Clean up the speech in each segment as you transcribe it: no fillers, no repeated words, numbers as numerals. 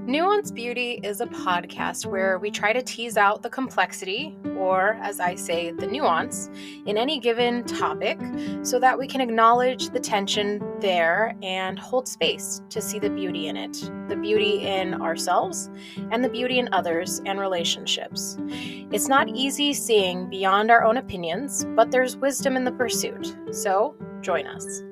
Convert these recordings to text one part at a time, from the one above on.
Nuanced Beauty is a podcast where we try to tease out the complexity, or as I say, the nuance, in any given topic so that we can acknowledge the tension there and hold space to see the beauty in it, the beauty in ourselves and the beauty in others and relationships. It's not easy seeing beyond our own opinions, but there's wisdom in the pursuit. So join us.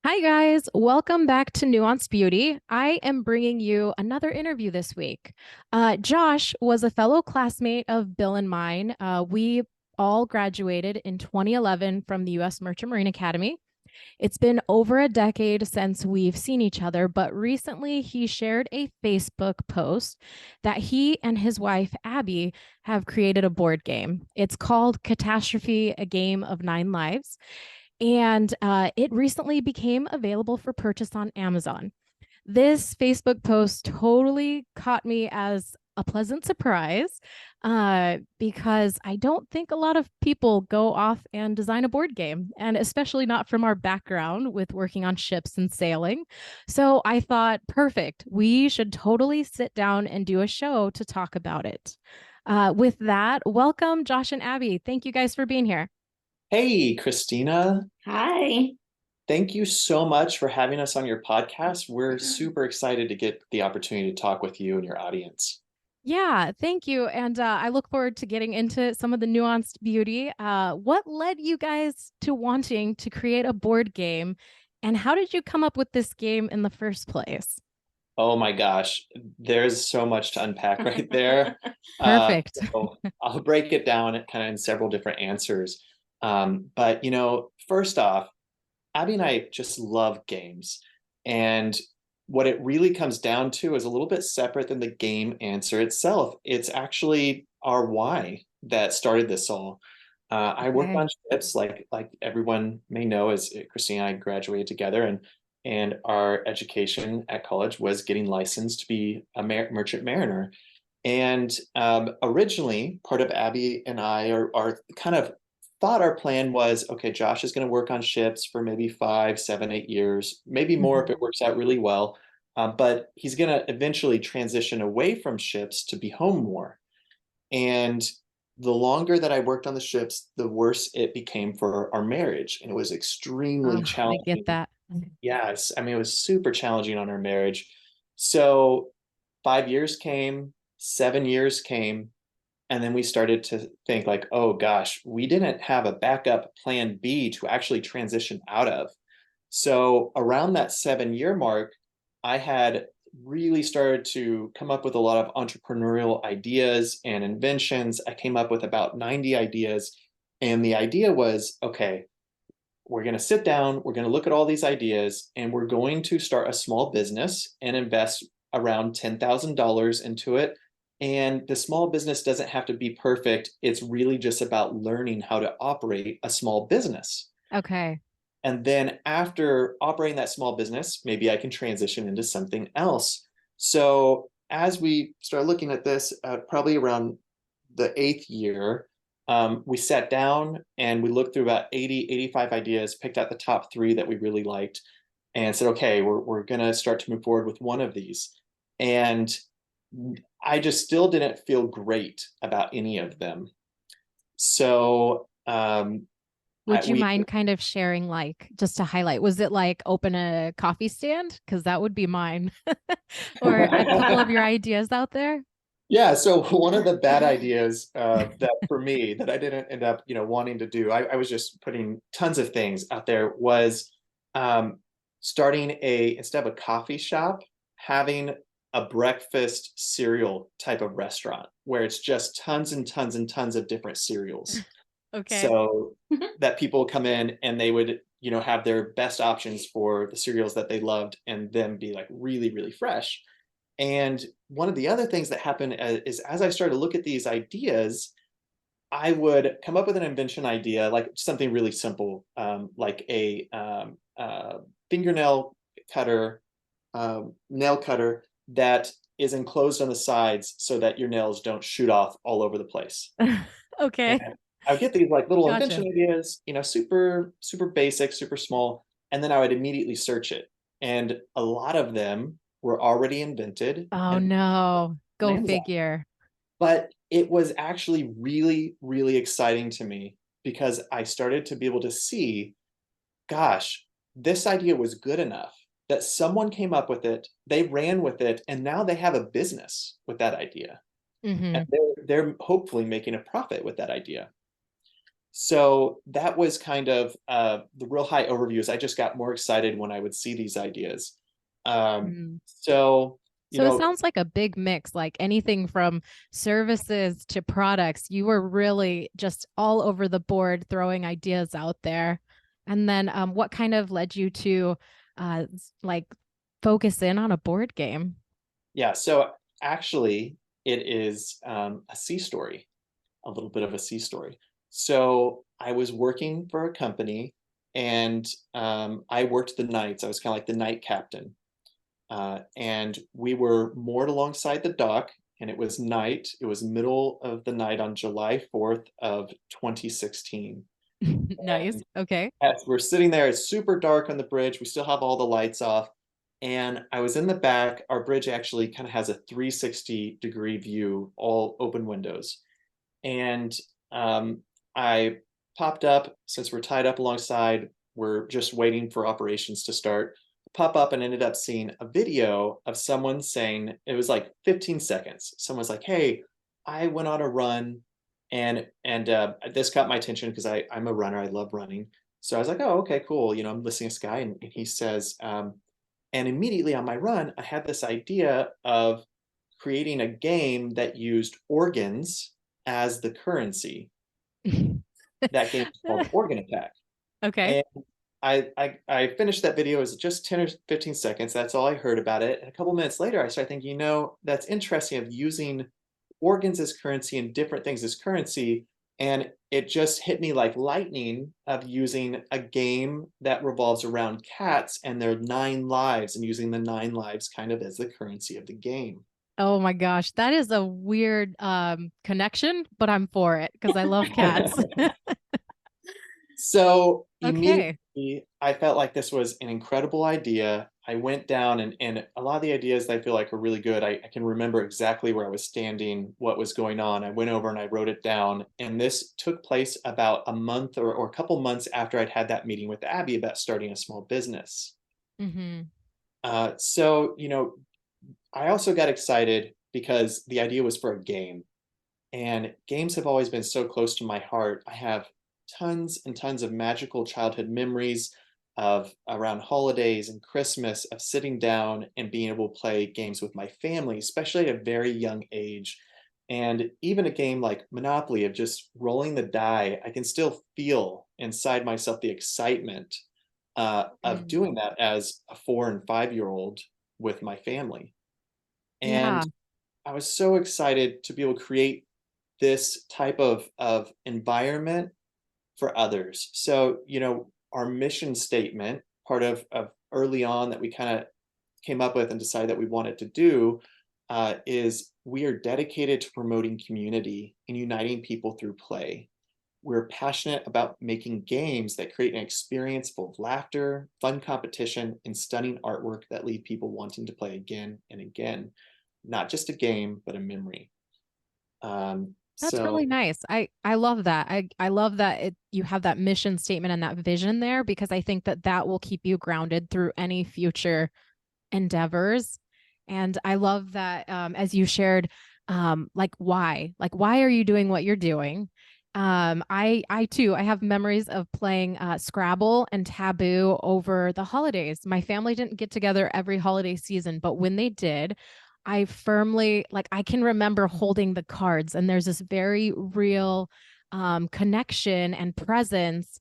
Hi guys, welcome back to Nuanced Beauty. I am bringing you another interview this week. Josh was a fellow classmate of Bill and mine. We all graduated in 2011 from the U.S. Merchant Marine Academy. It's been over a decade since we've seen each other, but recently he shared a Facebook post that he and his wife, Abby, have created a board game. It's called CATastrophe, a Game of 9 Lives. And it recently became available for purchase on Amazon. This Facebook post totally caught me as a pleasant surprise because I don't think a lot of people go off and design a board game, and especially not from our background with working on ships and sailing. So I thought, perfect, we should totally sit down and do a show to talk about it. With that, welcome, Josh and Abby. Thank you guys for being here. Hey, Christina. Hi. Thank you so much for having us on your podcast. We're super excited to get the opportunity to talk with you and your audience. Yeah, thank you. And I look forward to getting into some of the nuanced beauty. What led you guys to wanting to create a board game? And how did you come up with this game in the first place? Oh my gosh, there's so much to unpack right there. Perfect. So I'll break it down kind of in several different answers. But, first off, Abby and I just love games. And what it really comes down to is a little bit separate than the game answer itself. It's actually our why that started this all. I worked on ships, like everyone may know, as Christina and I graduated together, and our education at college was getting licensed to be a merchant mariner. And originally, part of Abby and I are kind of thought our plan was, okay, Josh is going to work on ships for maybe 5, 7, 8 years, maybe more if it works out really well. But he's going to eventually transition away from ships to be home more. And the longer that I worked on the ships, the worse it became for our marriage. And it was extremely challenging. I get that. Yes. I mean, it was super challenging on our marriage. So 5 years came, 7 years came. And then we started to think like, oh gosh, we didn't have a backup plan B to actually transition out of. So around that 7-year mark, I had really started to come up with a lot of entrepreneurial ideas and inventions. I came up with about 90 ideas. And the idea was, okay, we're going to sit down, we're going to look at all these ideas, and we're going to start a small business and invest around $10,000 into it. And the small business doesn't have to be perfect. It's really just about learning how to operate a small business. Okay. And then after operating that small business, maybe I can transition into something else. So as we started looking at this, probably around the 8th year, we sat down and we looked through about 80, 85 ideas, picked out the top 3 that we really liked, and said, okay, we're going to start to move forward with one of these. And I just still didn't feel great about any of them. So would you mind kind of sharing, like, just to highlight, was it like open a coffee stand? Because that would be mine. Or a couple of your ideas out there? Yeah, so one of the bad ideas that for me that I didn't end up, wanting to do, I was just putting tons of things out there, was starting instead of a coffee shop, having a breakfast cereal type of restaurant where it's just tons and tons and tons of different cereals. Okay. So that people come in and they would, have their best options for the cereals that they loved and then be like really, really fresh. And one of the other things that happened is as I started to look at these ideas, I would come up with an invention idea, like something really simple, like a fingernail cutter, nail cutter that is enclosed on the sides so that your nails don't shoot off all over the place. Okay. And I would get these like little invention ideas, super, super basic, super small. and then I would immediately search it. And a lot of them were already invented Oh and no, on go Amazon. figure. But it was actually really, really exciting to me because I started to be able to see, gosh, this idea was good enough that someone came up with it, they ran with it, and now they have a business with that idea. And Hmm. they're hopefully making a profit with that idea. So that was kind of the real high overviews. I just got more excited when I would see these ideas. So, you So it know, sounds like a big mix, like anything from services to products. You were really just all over the board throwing ideas out there. And then what kind of led you to like focus in on a board game? yeah, so actually, it is a sea story, a little bit of a sea story. So I was working for a company and I worked the nights. I was kind of like the night captain. And we were moored alongside the dock, and it was night. It was middle of the night on July 4th of 2016. Nice. And Okay. as we're sitting there, it's super dark on the bridge. We still have all the lights off. And I was in the back. Our bridge actually kind of has a 360-degree view, all open windows. And I popped up, since we're tied up alongside, we're just waiting for operations to start. Pop up and ended up seeing a video of someone saying, it was like 15 seconds. Someone's like, "Hey, I went on a run, and this caught my attention because I'm a runner. I love running." So I was like, "Oh, okay, cool." I'm listening to this guy, and he says, and immediately on my run, I had this idea of creating a game that used organs as the currency. That game is called Organ Attack. Okay. And I finished that video. It was just 10 or 15 seconds. That's all I heard about it. And a couple minutes later, I started thinking, that's interesting of using organs as currency and different things as currency. And it just hit me like lightning of using a game that revolves around cats and their 9 lives and using the 9 lives kind of as the currency of the game. Oh my gosh, that is a weird connection, but I'm for it because I love cats. So Okay. immediately, I felt like this was an incredible idea. I went down, and a lot of the ideas that I feel like are really good. I can remember exactly where I was standing, what was going on. I went over and I wrote it down. And this took place about a month or a couple months after I'd had that meeting with Abby about starting a small business. Hmm. So, I also got excited because the idea was for a game. And games have always been so close to my heart. I have tons and tons of magical childhood memories of around holidays and Christmas of sitting down and being able to play games with my family, especially at a very young age. And even a game like Monopoly of just rolling the die, I can still feel inside myself the excitement of Mm. doing that as a 4 and 5-year-old with my family. And Yeah, I was so excited to be able to create this type of environment for others. So, our mission statement, part of early on that we kind of came up with and decided that we wanted to do, is we are dedicated to promoting community and uniting people through play. We're passionate about making games that create an experience full of laughter, fun competition, and stunning artwork that leave people wanting to play again and again. Not just a game, but a memory. that's really So nice. I love that. I love that you have that mission statement and that vision there because I think that that will keep you grounded through any future endeavors. And I love that as you shared, like why are you doing what you're doing? I too, I have memories of playing Scrabble and Taboo over the holidays. My family didn't get together every holiday season, but when they did, I firmly like I can remember holding the cards, and there's this very real connection and presence.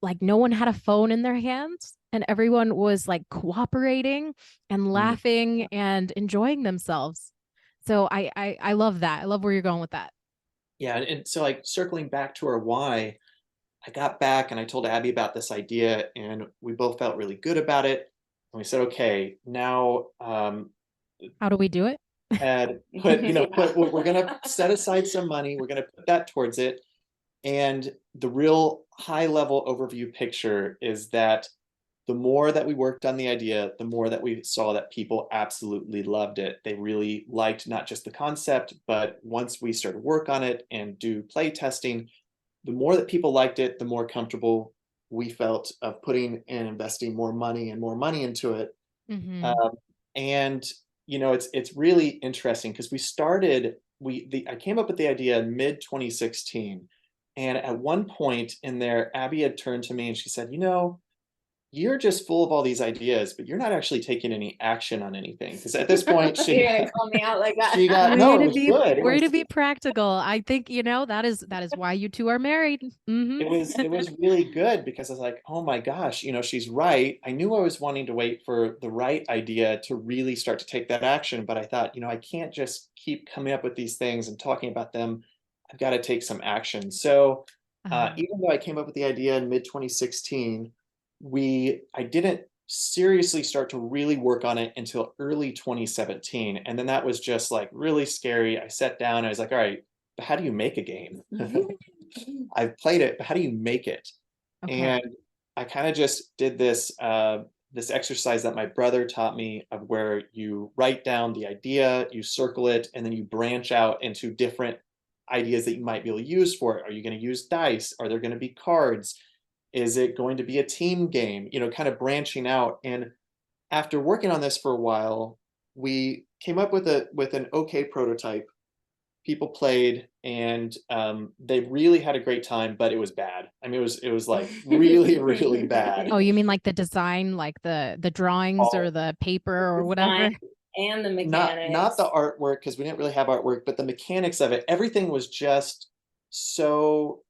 Like no one had a phone in their hands and everyone was like cooperating and mm, laughing and enjoying themselves. So I love that. I love where you're going with that. yeah, and so like circling back to our why, I got back and I told Abby about this idea, and we both felt really good about it. And we said, okay, now How do we do it? and put you know put we're gonna set aside some money. We're gonna put that towards it. And the real high level overview picture is that the more that we worked on the idea, the more that we saw that people absolutely loved it. They really liked not just the concept, but once we started work on it and do play testing, the more that people liked it, the more comfortable we felt of putting and investing more money and more money into it. Mm-hmm. Um, and it's really interesting because I came up with the idea in mid 2016, and at one point in there, Abby had turned to me and she said, you're just full of all these ideas, but you're not actually taking any action on anything. Because at this point, You're gonna call me out like that. she got no, it was good. Way to be practical. I think that is why you two are married. Mm-hmm. It was really good because I was like, oh my gosh, she's right. I knew I was wanting to wait for the right idea to really start to take that action, but I thought, I can't just keep coming up with these things and talking about them. I've got to take some action. So even though I came up with the idea in mid 2016, I didn't seriously start to really work on it until early 2017. And then that was just like really scary. I sat down, I was like, all right, but how do you make a game? I've played it, but how do you make it? Okay. And I kind of just did this exercise that my brother taught me, of where you write down the idea, you circle it, and then you branch out into different ideas that you might be able to use for it. Are you going to use dice? Are there going to be cards? Is it going to be a team game? Kind of branching out. And after working on this for a while, we came up with an okay prototype. People played, and they really had a great time, but it was bad. I mean, it was like really, really bad. Oh, you mean like the design, like the drawings or the paper or whatever? And the mechanics. Not the artwork, because we didn't really have artwork, but the mechanics of it. Everything was just so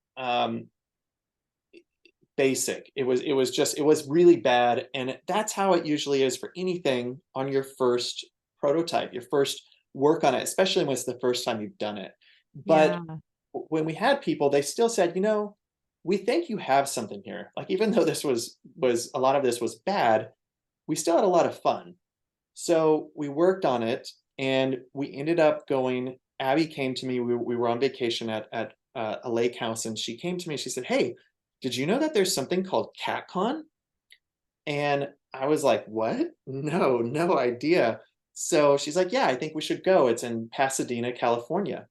basic. It was really bad. And that's how it usually is for anything on your first prototype, your first work on it, especially when it's the first time you've done it. But when we had people, they still said, we think you have something here. Like, even though this was a lot of this was bad, we still had a lot of fun. So we worked on it, and we ended up going. Abby came to me. We were on vacation at a lake house, and she came to me. She said, "Hey, did you know that there's something called CatCon?" And I was like, "What? No idea." So she's like, "Yeah, I think we should go. It's in Pasadena, California."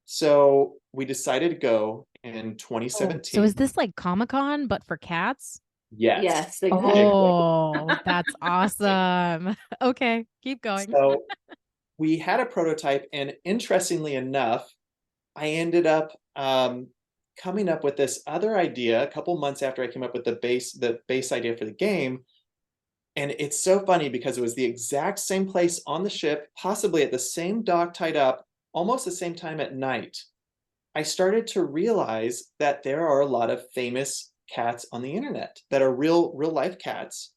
So we decided to go in 2017. So is this like Comic-Con but for cats? Yes. Exactly. Oh, that's awesome. Okay, keep going. So we had a prototype, and interestingly enough, I ended up coming up with this other idea a couple months after I came up with the base idea for the game. And it's so funny because it was the exact same place on the ship, possibly at the same dock, tied up, almost the same time at night. I started to realize that there are a lot of famous cats on the internet that are real life cats,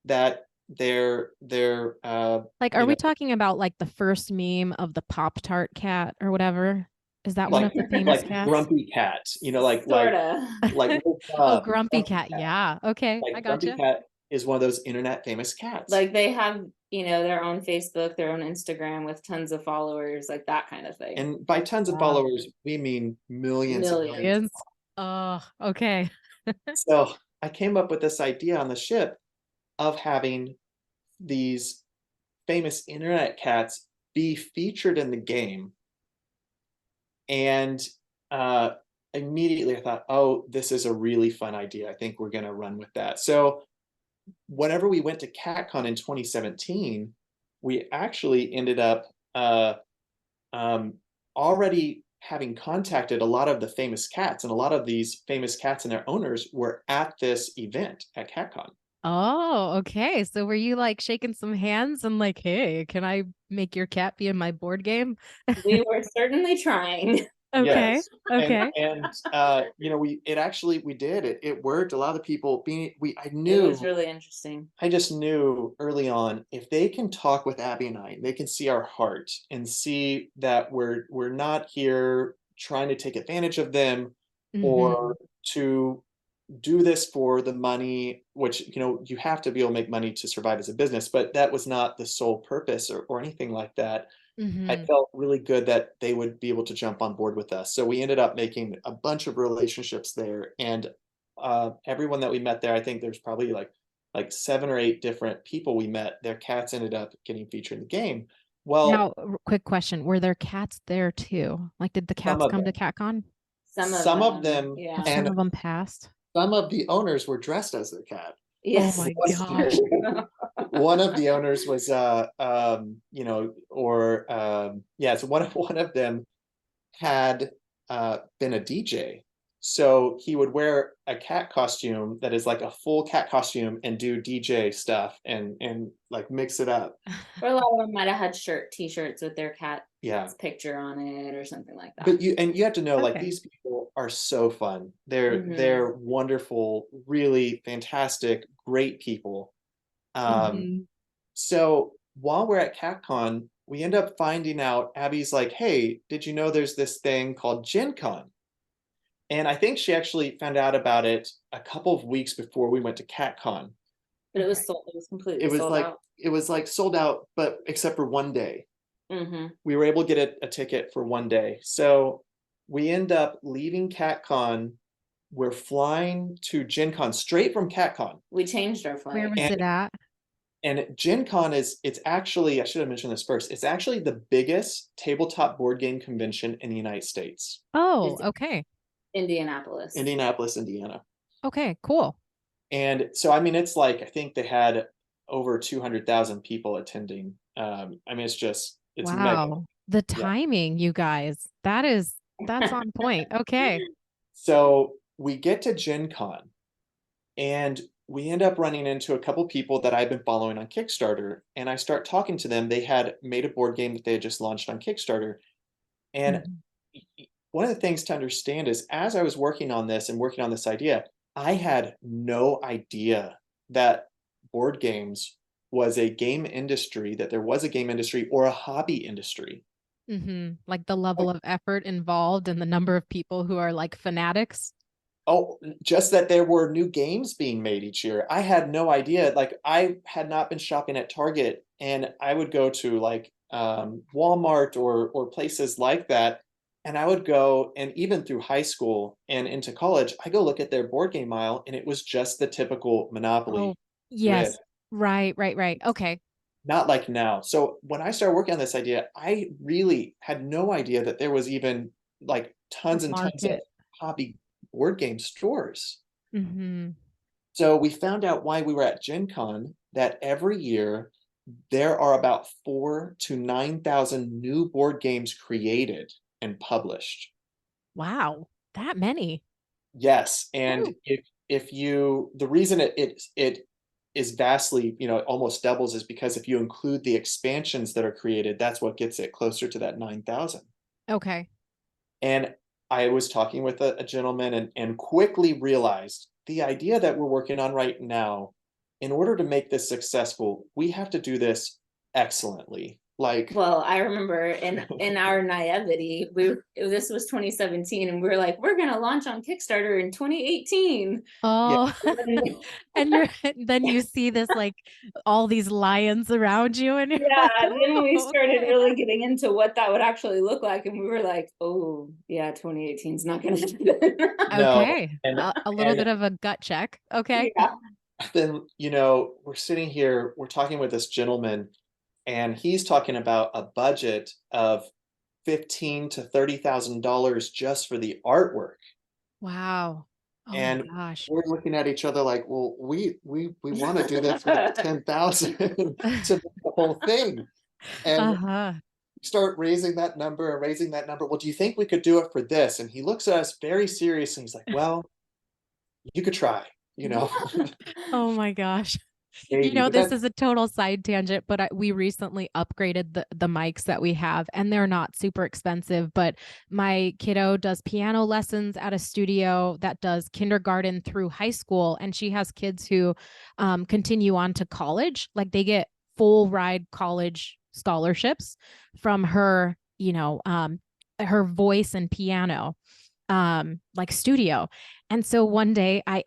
that they're Like, are we talking about like the first meme of the Pop-Tart cat or whatever? Is that one of the famous cats? Grumpy Cat, Sorta. Oh, Grumpy Cat. Yeah. Okay, I Grumpy gotcha. Cat is one of those internet famous cats. Like, they have, their own Facebook, their own Instagram with tons of followers, like that kind of thing. And by tons of followers, we mean millions. Millions. Oh, okay. So I came up with this idea on the ship of having these famous internet cats be featured in the game. And immediately I thought, oh, this is a really fun idea. I think we're going to run with that. So whenever we went to CatCon in 2017, we actually ended up already having contacted a lot of the famous cats, and a lot of these famous cats and their owners were at this event at CatCon. Oh, okay. So were you like shaking some hands and like, hey, can I make your cat be in my board game? We were certainly trying. Okay. Yes. Okay. And we did it. It worked. A lot of the people I It knew, was really interesting. I just knew early on, if they can talk with Abby and I, they can see our heart and see that we're not here trying to take advantage of them or to do this for the money, which, you have to be able to make money to survive as a business, but that was not the sole purpose or anything like that. I felt really good that they would be able to jump on board with us. So we ended up making a bunch of relationships there, and everyone that we met there, I think there's probably like like 7 or 8 different people we met, their cats ended up getting featured in the game. Well, Now, quick question. Were there cats there too? Like, did the some cats of come them, to CatCon? some of them, Yeah. And some and of them passed? some of the owners were dressed as their cat. Oh Yes. my gosh. One of the owners was you know, or yeah, so one of them had been a DJ. So he would wear a cat costume that is like a full cat costume and do DJ stuff and like mix it up. Or a lot of them might have had t-shirts with their cat's Yeah. picture on it or something like that. But you have to know, like, Okay. these people are so fun. They're Mhm. they're wonderful, really fantastic, great people. Mhm. So while we're at CatCon, we end up finding out, Abby's like, hey, did you know there's this thing called Gen Con? And I think she actually found out about it a couple of weeks before we went to CatCon. But it Okay. was sold, it was completely It was sold like out. it was like sold out, but except for one day. Mm-hmm. We were able to get a ticket for one day. So we end up leaving CatCon. We're flying to Gen Con straight from CatCon. We changed our Where flight. was it at? And Gen Con it's actually, I should have mentioned this first, it's actually the biggest tabletop board game convention in the United States. Oh, It's okay. Indianapolis. Indianapolis, Indiana. Okay, cool. And so, I mean, it's like, I think they had over 200,000 people attending. I mean, it's mega. Wow. The Yeah. timing, you guys. That's on point. Okay. So we get to Gen Con and we end up running into a couple people that I've been following on Kickstarter. And I start talking to them. They had made a board game that they had just launched on Kickstarter. And Mhm. one of the things to understand is, as I was working on this and working on this idea, I had no idea that board games was a game industry, that there was a game industry or a hobby industry. Like the level of effort involved and the number of people who are like fanatics. Oh, just that there were new games being made each year. I had no idea. Like, I had not been shopping at Target, and I would go to like Walmart or places like that. And I would go, and even through high school and into college, I go look at their board game aisle, and it was just the typical Oh, Monopoly grid, yes. Right. Okay. not like now. So when I started working on this idea, I really had no idea that there was even like tons and tons of Market. hobby board game stores. Mm-hmm. So we found out why we were at Gen Con that every year there are about 4 to 9,000 new board games created and published. Wow. That many. Yes, and Woo. if you, the reason it is vastly, you know, almost doubles, is because if you include the expansions that are created, that's what gets it closer to that 9,000. Okay. And I was talking with a gentleman and quickly realized the idea that we're working on right now, in order to make this successful, we have to do this excellently. Like, Well, I remember in our naivety, this was 2017, and we were like, we're gonna launch on Kickstarter in 2018. yeah, Oh, and then you see this like all these lions around you, and you're Yeah, like, then we oh, started okay. really getting into what that would actually look like, and we were like, oh yeah, 2018 is not gonna happen. no, Okay. and A little bit and of a gut check. Okay. Yeah. then, you know, we're sitting here, we're talking with this gentleman, and he's talking about a budget of $15,000 to $30,000 just for the artwork. Wow. Oh my And gosh. we're looking at each other like, well, we want to do that for the 10,000 to make the whole thing. And Uh-huh. start raising that number and raising that number. Well, do you think we could do it for this? And he looks at us very seriously. He's like, well, you could try, you know, Oh my gosh. You maybe, know, but this that's, is a total side tangent, but we recently upgraded the mics that we have, and they're not super expensive. But my kiddo does piano lessons at a studio that does kindergarten through high school, and she has kids who continue on to college. Like they get full ride college scholarships from her, her voice and piano like studio. And so one day I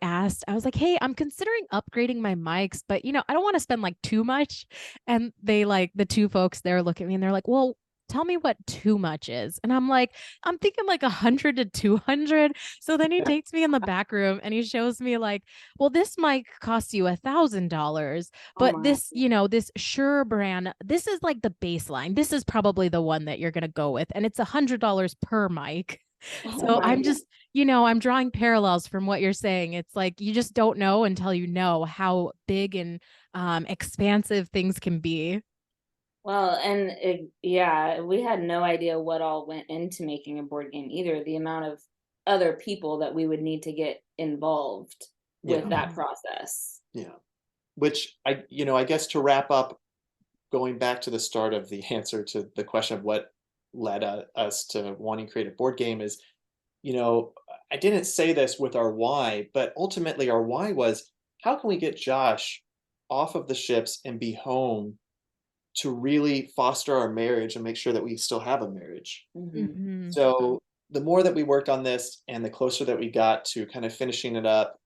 was like, hey, I'm considering upgrading my mics, but I don't want to spend like too much. And they like the two folks there look at me and they're like, well, tell me what too much is. And I'm thinking like 100 to 200. So then he takes me in the back room and he shows me like, well, this might cost you $1,000, Oh but my. this, this Sure brand, this is like the baseline. This is probably the one that you're going to go with. And it's $100 per mic. Oh So my I'm God. just, I'm drawing parallels from what you're saying. It's like you just don't know until you know how big and expansive things can be. Well, and yeah, we had no idea what all went into making a board game either. The amount of other people that we would need to get involved with Yeah. that process. Yeah. Which I guess to wrap up, going back to the start of the answer to the question of what led us to wanting to create a board game is, I didn't say this with our why, but ultimately our why was, how can we get Josh off of the ships and be home to really foster our marriage and make sure that we still have a marriage? Mhm. Mm-hmm. So the more that we worked on this and the closer that we got to kind of finishing it up,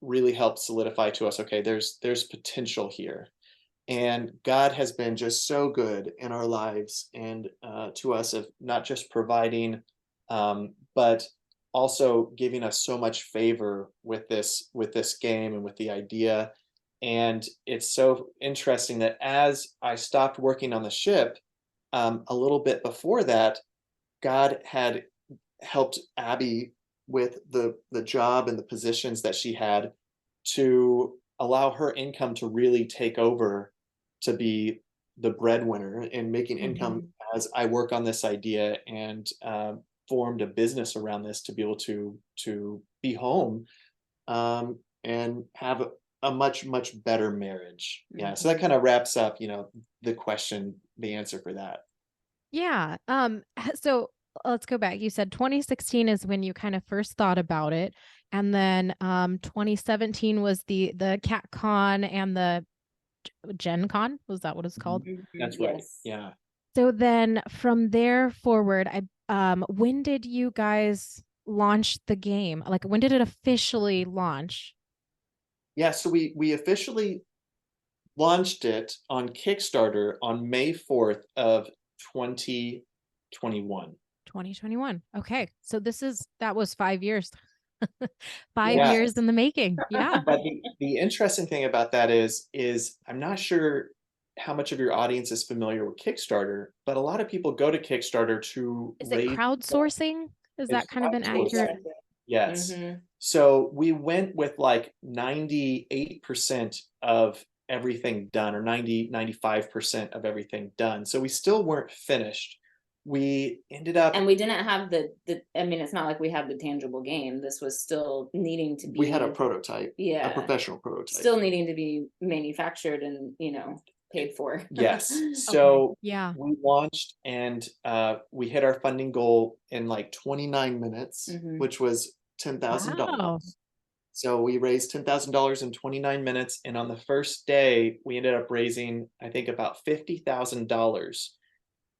really helped solidify to us, okay, there's potential here. And God has been just so good in our lives and to us, of not just providing, but also giving us so much favor with this game and with the idea. And it's so interesting that as I stopped working on the ship, a little bit before that, God had helped Abby with the job and the positions that she had, to allow her income to really take over, to be the breadwinner and making income Mhm. as I work on this idea, and formed a business around this to be able to be home, and have a much better marriage. Yeah, so that Mhm. kind of wraps up, the question, the answer for that. Yeah. So let's go back. You said 2016 is when you kind of first thought about it. And then 2017 was the Cat Con and the Gen Con. Was that what it's called? Mhm. That's right. Yes. Yeah. So then from there forward, when did you guys launch the game? Like when did it officially launch? Yeah, so we officially launched it on Kickstarter on May 4th of 2021. 2021. Okay. So that was 5 years. Five Yeah, years in the making. Yeah. but the interesting thing about that is I'm not sure how much of your audience is familiar with Kickstarter, but a lot of people go to Kickstarter to Is it raise. crowdsourcing? Is It's that kind of an accurate? crowdsourcing. Yes. Mhm. So we went with like 98% of everything done, or 95% of everything done. So we still weren't finished. We ended And up, we didn't have I mean, it's not like we had the tangible game. This was still needing to we had a be, prototype, a yeah, professional prototype. still needing to be manufactured and, paid for. Yes. Okay. So Yeah. we launched, and we hit our funding goal in like 29 minutes, Mhm. which was Wow. $10,000. So we raised $10,000 in 29 minutes. And on the first day, we ended up raising, I think, about $50,000.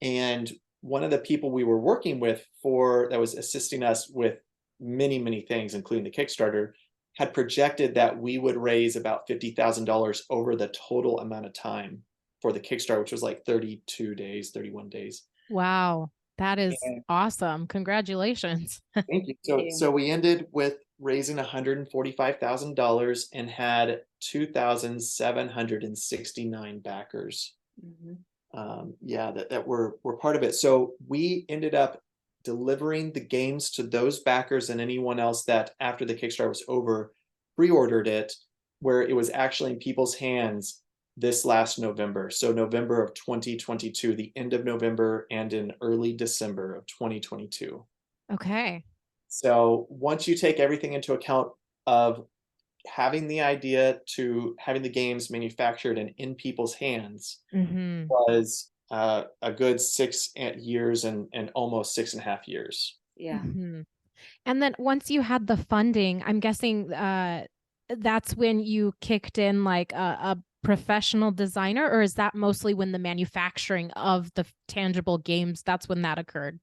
And one of the people we were working with, that was assisting us with many things, including the Kickstarter, had projected that we would raise about $50,000 over the total amount of time for the Kickstarter, which was like 32 days, 31 days. Wow. That is And awesome. Congratulations. thank you. Thank So you. we ended with raising $145,000 and had 2,769 backers. Mhm. Yeah, that were part of it. So we ended up delivering the games to those backers and anyone else that, after the Kickstarter was over, pre-ordered it, where it was actually in people's hands this last November. So November of 2022, the end of November, and in early December of 2022. Okay. So once you take everything into account, of having the idea to having the games manufactured and in people's hands, Mm-hmm. was a good 6 years and almost 6.5 years. Yeah. Mm-hmm. And then once you had the funding, I'm guessing that's when you kicked in like a professional designer, or is that mostly when the manufacturing of the tangible games, that's when that occurred?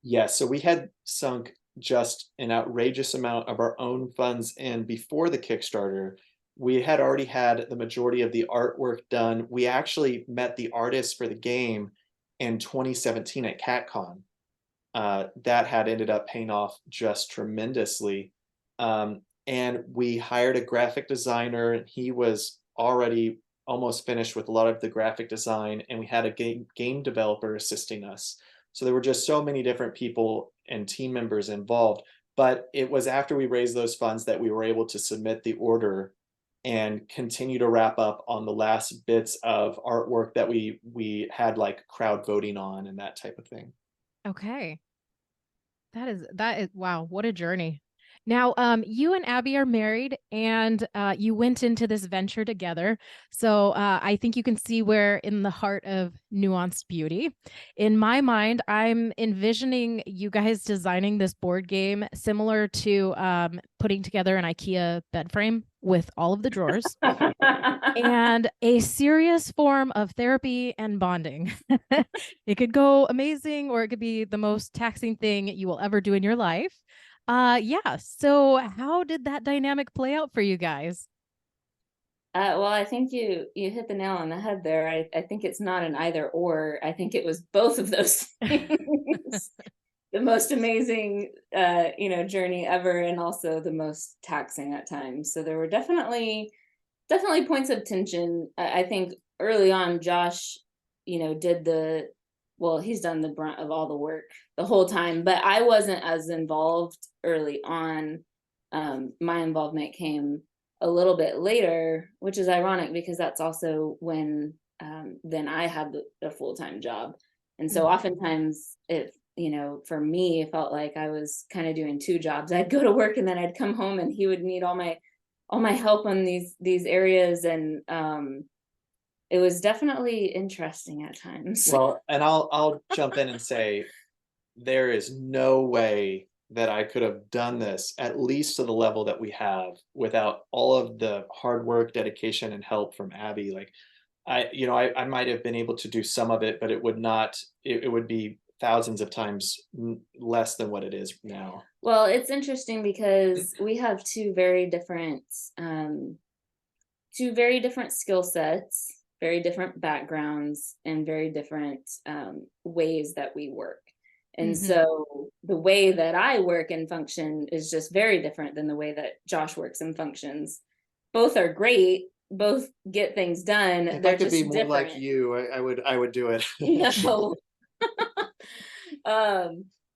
Yes, so we had sunk just an outrageous amount of our own funds in before the Kickstarter. We had already had the majority of the artwork done. We actually met the artists for the game in 2017 at CatCon. That had ended up paying off just tremendously. And we hired a graphic designer. He was already almost finished with a lot of the graphic design, and we had a game developer assisting us. So there were just so many different people and team members involved. But it was after we raised those funds that we were able to submit the order and continue to wrap up on the last bits of artwork that we had like crowd voting on and that type of thing. Okay. That is wow, what a journey. Now, you and Abby are married, and you went into this venture together. So I think you can see where in the heart of Nuanced Beauty. In my mind, I'm envisioning you guys designing this board game similar to putting together an IKEA bed frame with all of the drawers and a serious form of therapy and bonding. It could go amazing, or it could be the most taxing thing you will ever do in your life. Yeah. So how did that dynamic play out for you guys? Well, I think you hit the nail on the head there. I think it's not an either or. I think it was both of those things. The most amazing journey ever, and also the most taxing at times. So there were definitely points of tension. I think early on, Josh, he's done the brunt of all the work the whole time, but I wasn't as involved early on. My involvement came a little bit later, which is ironic because that's also when then I had a full-time job. And so oftentimes for me, it felt like I was kind of doing two jobs. I'd go to work and then I'd come home and he would need all my help on these areas. And it was definitely interesting at times. Well, and I'll jump in and say there is no way that I could have done this, at least to the level that we have, without all of the hard work, dedication, and help from Abby. Like I might have been able to do some of it, but it would be thousands of times less than what it is now. Well, it's interesting because we have two very different skill sets, very different backgrounds, and very different ways that we work. And so the way that I work and function is just very different than the way that Josh works and functions. Both are great, both get things done. If They're I could just be more different. like you, I would do it. No.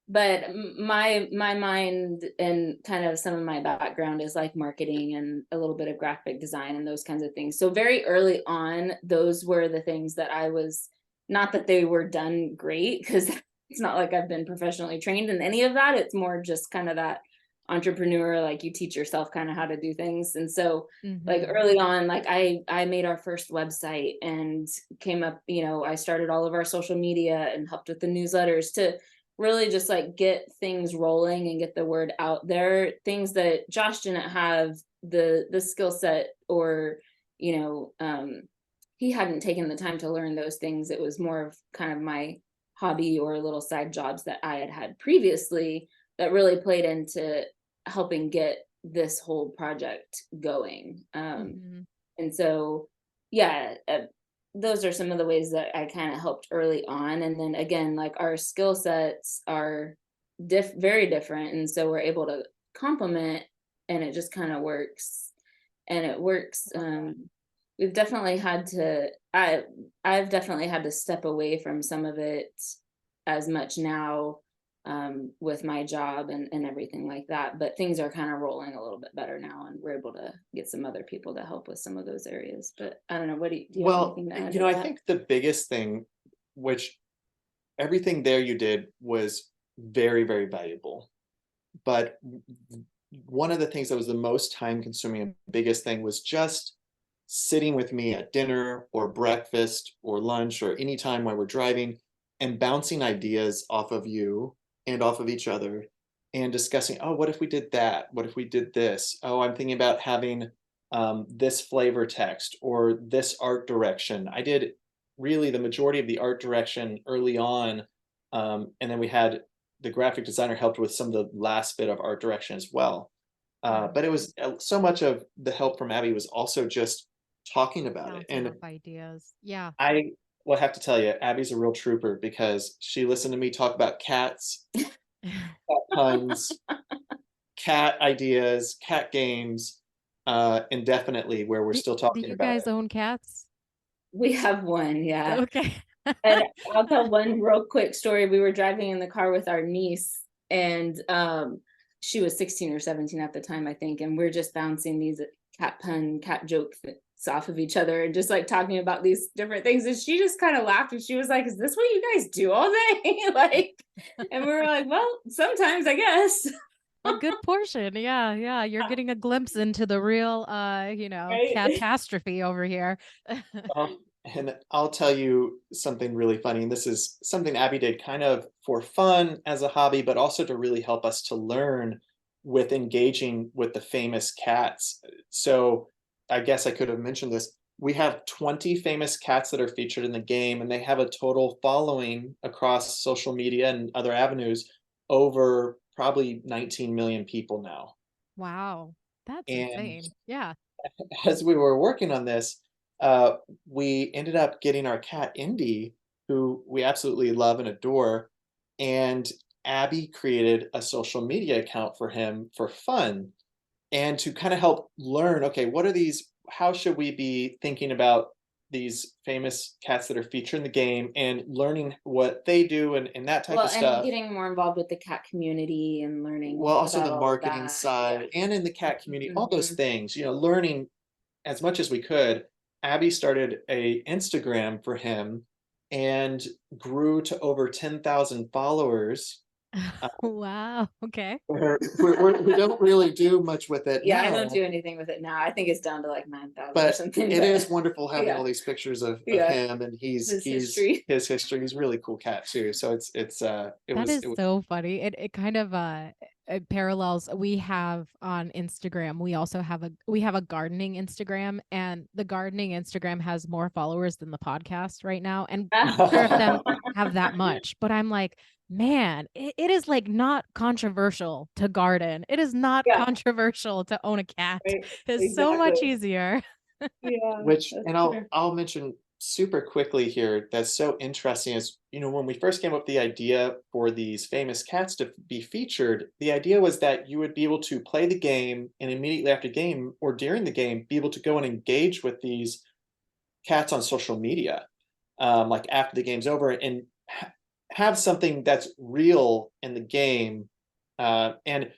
But my mind and kind of some of my background is like marketing and a little bit of graphic design and those kinds of things. So very early on, those were the things that I was, not that they were done great, because it's not like I've been professionally trained in any of that. It's more just kind of that entrepreneur, like you teach yourself kind of how to do things. And so like early on, like I made our first website and came up, I started all of our social media and helped with the newsletters to really just like get things rolling and get the word out there. Things that Josh didn't have the skill set, or he hadn't taken the time to learn those things. It was more of kind of my hobby or little side jobs that I had previously that really played into helping get this whole project going. And so those are some of the ways that I kind of helped early on. And then again, like our skill sets are very different. And so we're able to complement, and it just kind of works. And it works. We've definitely had to, I've definitely had to step away from some of it as much now with my job and everything like that. But things are kind of rolling a little bit better now, and we're able to get some other people to help with some of those areas. But I don't know, what do you have anything to add to I that? think the biggest thing, which everything there you did was very, very valuable. But one of the things that was the most time consuming and biggest thing was just sitting with me at dinner or breakfast or lunch or any time while we're driving and bouncing ideas off of you and off of each other and discussing, oh, what if we did that? What if we did this? Oh, I'm thinking about having this flavor text or this art direction. I did really the majority of the art direction early on. And then we had the graphic designer helped with some of the last bit of art direction as well. But it was so much of the help from Abby was also just talking about it. And ideas. Yeah. Well, I have to tell you, Abby's a real trooper because she listened to me talk about cats, cat puns, cat ideas, cat games, indefinitely, where we're still Do talking you about guys it. own cats? We have one, yeah. Okay. And I'll tell one real quick story. We were driving in the car with our niece, and she was 16 or 17 at the time, I think, and we're just bouncing these cat pun, cat jokes off of each other and just like talking about these different things. And she just kind of laughed and she was like, "Is this what you guys do all day?" Like, and we were like, "Well, sometimes, I guess." A good portion. Yeah, yeah. You're getting a glimpse into the real Right? catastrophe over here. And I'll tell you something really funny. And this is something Abby did kind of for fun as a hobby, but also to really help us to learn with engaging with the famous cats. So I guess I could have mentioned this. We have 20 famous cats that are featured in the game, and they have a total following across social media and other avenues over probably 19 million people now. Wow. That's And insane. Yeah. as we were working on this, we ended up getting our cat Indy, who we absolutely love and adore. And Abby created a social media account for him for fun and to kind of help learn, okay, what are these? How should we be thinking about these famous cats that are featured in the game and learning what they do and that type Well, of and stuff? getting more involved with the cat community and learning Well, also about the all of marketing that. Yeah. side and in the cat community, all those Mhm. things, learning as much as we could. Abby started a Instagram for him and grew to over 10,000 followers. Uh, Wow. Okay. we don't really do much with it Yeah, I don't now, do anything with it now. I think it's down to like 9,000 or but something, it but is wonderful having yeah, all these pictures of yeah, him, and his he's history. his history. He's a really cool cat too. So That is it was so funny. It kind of it parallels. We have on Instagram, we have a gardening Instagram, and the gardening Instagram has more followers than the podcast right now. And neither of them have that much. But I'm like, man, it is like not controversial to garden. It is not Yeah, controversial to own a cat. right. It's so Exactly. much easier. Yeah, which, that's and true. I'll mention super quickly here, that's so interesting is, when we first came up with the idea for these famous cats to be featured, the idea was that you would be able to play the game and immediately after game or during the game be able to go and engage with these cats on social media, like after the game's over, and have something that's real in the game. And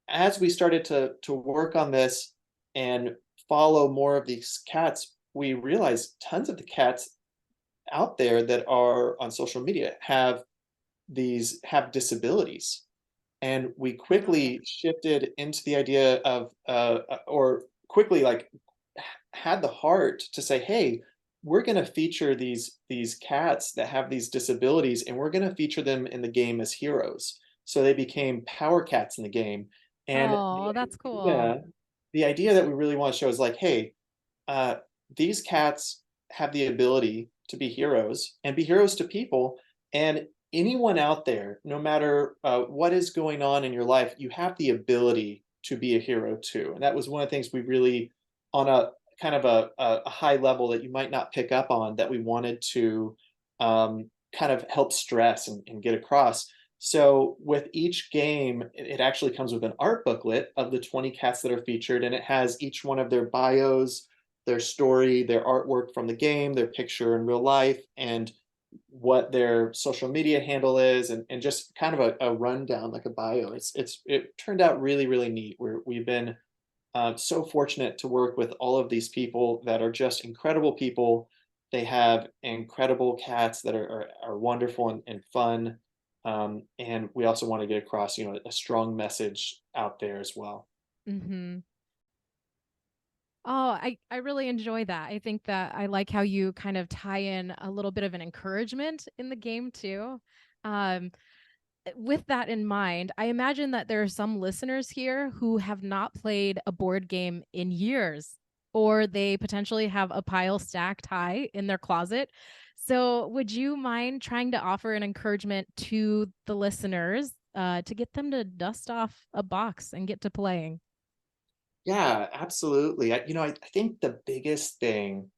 as we started to work on this and follow more of these cats, we realized tons of the cats out there that are on social media have disabilities. And we Okay. quickly shifted into the idea of or quickly like had the heart to say, hey, we're going to feature these cats that have these disabilities, and we're going to feature them in the game as heroes. So they became power cats in the game. And Oh, that's cool. idea, the idea that we really want to show is like, hey, uh, these cats have the ability to be heroes and be heroes to people. And anyone out there, no matter what is going on in your life, you have the ability to be a hero too. And that was one of the things we really, on a kind of a high level that you might not pick up on, that we wanted to kind of help stress and get across. So with each game, it actually comes with an art booklet of the 20 cats that are featured, and it has each one of their bios, their story, their artwork from the game, their picture in real life, and what their social media handle is, and just kind of a rundown, like a bio. It turned out really, really neat. We've been so fortunate to work with all of these people that are just incredible people. They have incredible cats that are wonderful and fun. And we also want to get across, a strong message out there as well. Hmm. Oh, I really enjoy that. I think that I like how you kind of tie in a little bit of an encouragement in the game too. Um, with that in mind, I imagine that there are some listeners here who have not played a board game in years, or they potentially have a pile stacked high in their closet. So, would you mind trying to offer an encouragement to the listeners to get them to dust off a box and get to playing? Yeah, absolutely. I think the biggest thing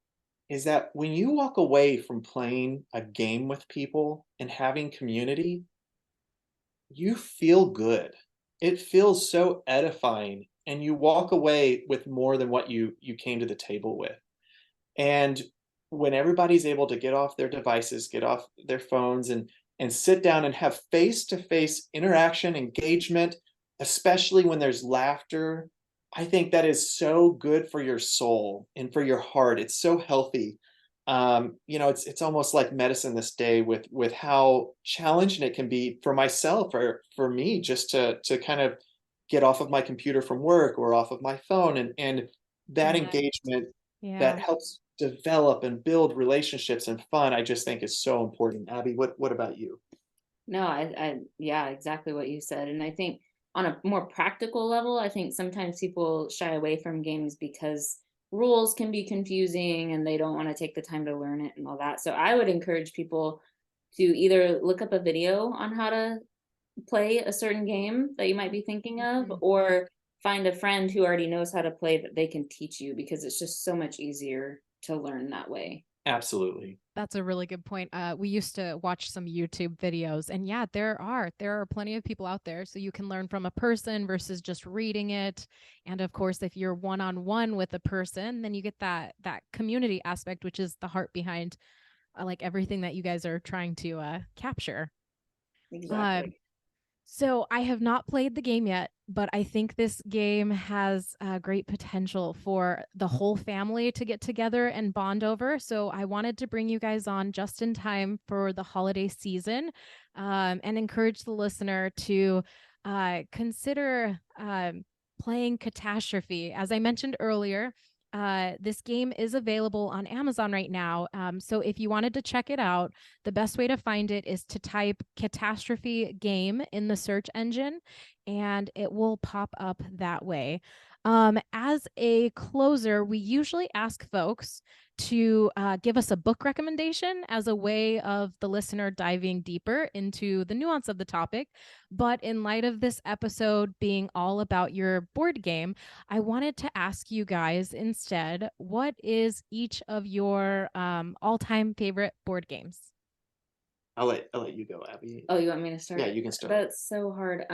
is that when you walk away from playing a game with people and having community, you feel good. It feels so edifying, and you walk away with more than what you came to the table with. And when everybody's able to get off their devices, get off their phones, and sit down and have face-to-face interaction, engagement, especially when there's laughter, I think that is so good for your soul and for your heart. It's so healthy. It's almost like medicine this day with how challenging it can be for myself or for me just to kind of get off of my computer from work or off of my phone and that Connect. engagement Yeah. that helps develop and build relationships and fun, I just think is so important. Abby, what about you? No, yeah, exactly what you said. And I think on a more practical level, I think sometimes people shy away from games because rules can be confusing and they don't want to take the time to learn it and all that. So I would encourage people to either look up a video on how to play a certain game that you might be thinking of, Mhm. or find a friend who already knows how to play that they can teach you, because it's just so much easier to learn that way. Absolutely. That's a really good point. We used to watch some YouTube videos, and yeah, there are plenty of people out there, so you can learn from a person versus just reading it. And of course, if you're one on one with a person, then you get that community aspect, which is the heart behind like everything that you guys are trying to capture. Um, Exactly. so I have not played the game yet, but I think this game has great potential for the whole family to get together and bond over. So I wanted to bring you guys on just in time for the holiday season, and encourage the listener to consider playing Catastrophe. As I mentioned earlier, this game is available on Amazon right now. So if you wanted to check it out, the best way to find it is to type Catastrophe game in the search engine, and it will pop up that way. As a closer, we usually ask folks to give us a book recommendation as a way of the listener diving deeper into the nuance of the topic. But in light of this episode being all about your board game, I wanted to ask you guys instead, what is each of your all-time favorite board games? I'll let you go, Abby. Oh, you want me to Yeah, start? you can start. That's so hard.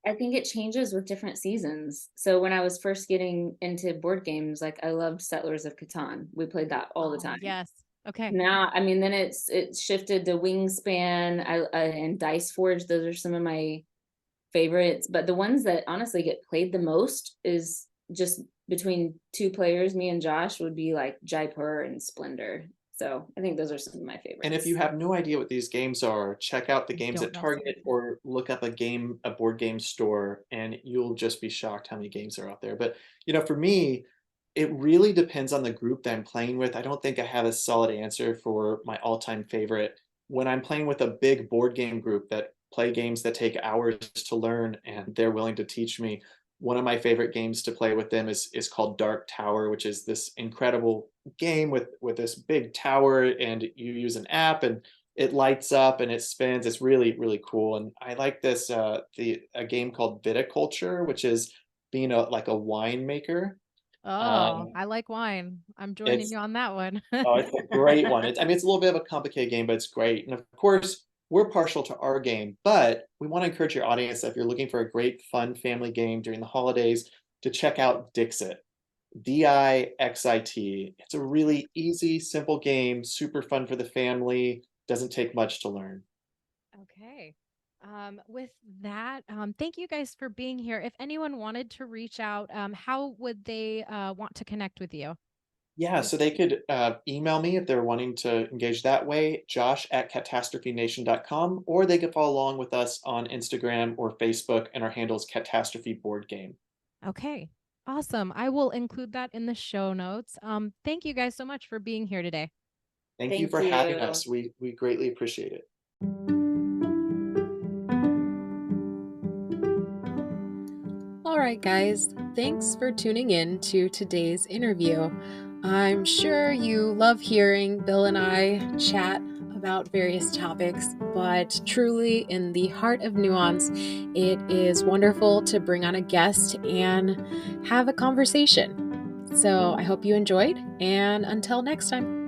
I think it changes with different seasons. So when I was first getting into board games, like I loved Settlers of Catan. We played that all the Oh, time. yes. Okay. Now, I mean, then it's shifted to Wingspan, and Dice Forge. Those are some of my favorites. But the ones that honestly get played the most is just between two players, me and Josh, would be like Jaiper and Splendor. So I think those are some of my And if you favorites. have no idea what these games are, check out the I games don't at know some of Target them. or look up a board game store, and you'll just be shocked how many games are out there. But for me, it really depends on the group that I'm playing with. I don't think I have a solid answer for my all-time favorite. When I'm playing with a big board game group that play games that take hours to learn and they're willing to teach me, one of my favorite games to play with them is called Dark Tower, which is this incredible game with this big tower, and you use an app and it lights up and it spins. It's really really cool. And I like this the a game called Viticulture, which is being like a winemaker. Oh, um I like wine. I'm joining it's you on that one. Oh, it's a great one. I mean, it's a little bit of a complicated game, but it's great. And of course, we're partial to our game, but we want to encourage your audience that if you're looking for a great, fun family game during the holidays, to check out Dixit. Dixit. It's a really easy, simple game, super fun for the family. Doesn't take much to learn. Okay. With that, thank you guys for being here. If anyone wanted to reach out, how would they want to connect with you? Yeah, so they could email me if they're wanting to engage that way, josh@catastrophenation.com, or they could follow along with us on Instagram or Facebook, and our handle is Catastrophe Board Game. Okay. Awesome. I will include that in the show notes. Thank you guys so much for being here today. Thank you Thank for having you. us. We greatly appreciate it. All right, guys, thanks for tuning in to today's interview. I'm sure you love hearing Bill and I chat about various topics, but truly, in the heart of nuance, it is wonderful to bring on a guest and have a conversation. So I hope you enjoyed, and until next time.